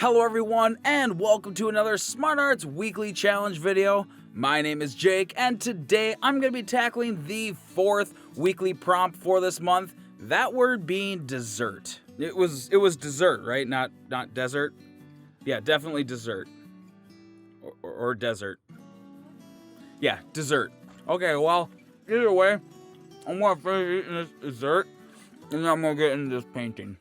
Hello everyone, and welcome to another Smart Arts Weekly Challenge video. My name is Jake, and today I'm going to be tackling the fourth weekly prompt for this month. That word being dessert. It was dessert, right? Not desert. Yeah, definitely dessert. Or desert. Yeah, dessert. Okay, well, either way, I'm going to finish eating this dessert, and then I'm going to get into this painting.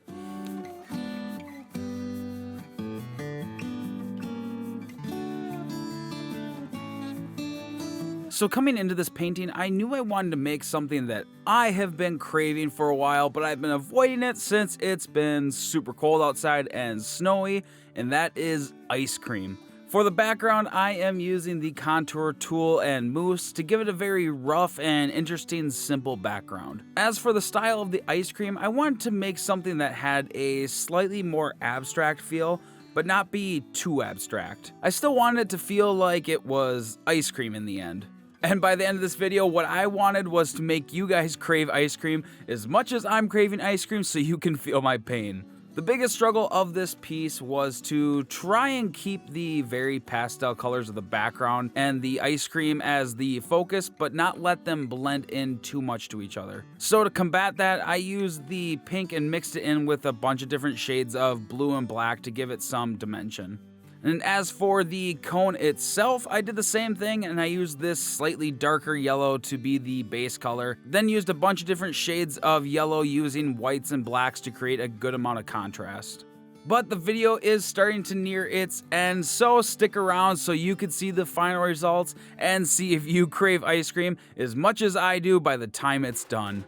So coming into this painting, I knew I wanted to make something that I have been craving for a while, but I've been avoiding it since it's been super cold outside and snowy, and that is ice cream. For the background, I am using the contour tool and mousse to give it a very rough and interesting, simple background. As for the style of the ice cream, I wanted to make something that had a slightly more abstract feel, but not be too abstract. I still wanted it to feel like it was ice cream in the end. And by the end of this video, what I wanted was to make you guys crave ice cream as much as I'm craving ice cream so you can feel my pain. The biggest struggle of this piece was to try and keep the very pastel colors of the background and the ice cream as the focus, but not let them blend in too much to each other. So to combat that, I used the pink and mixed it in with a bunch of different shades of blue and black to give it some dimension. And as for the cone itself, I did the same thing, and I used this slightly darker yellow to be the base color, then used a bunch of different shades of yellow using whites and blacks to create a good amount of contrast. But the video is starting to near its end, so stick around so you can see the final results and see if you crave ice cream as much as I do by the time it's done.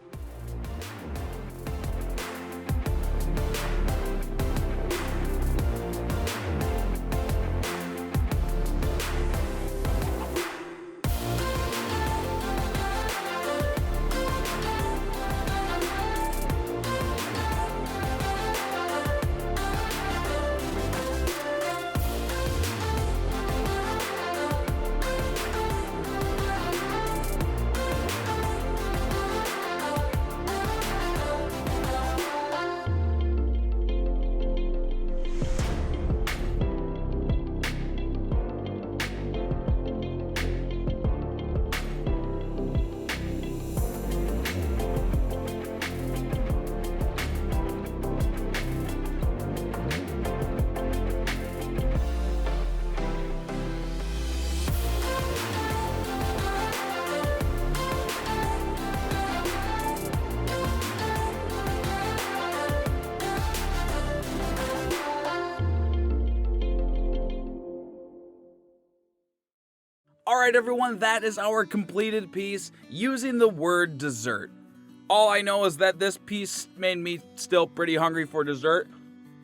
Alright everyone, that is our completed piece using the word dessert. All I know is that this piece made me still pretty hungry for dessert,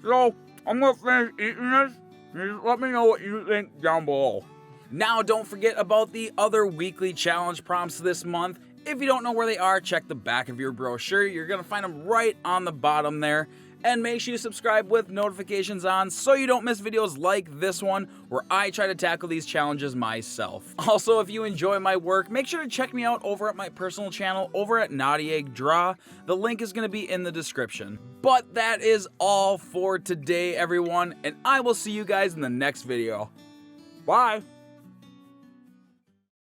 so I'm gonna finish eating this, and just let me know what you think down below. Now don't forget about the other weekly challenge prompts this month. If you don't know where they are, check the back of your brochure. You're gonna find them right on the bottom there. And make sure you subscribe with notifications on so you don't miss videos like this one where I try to tackle these challenges myself. Also, if you enjoy my work, make sure to check me out over at my personal channel over at Naughty Egg Draw. The link is going to be in the description. But that is all for today, everyone, and I will see you guys in the next video. Bye!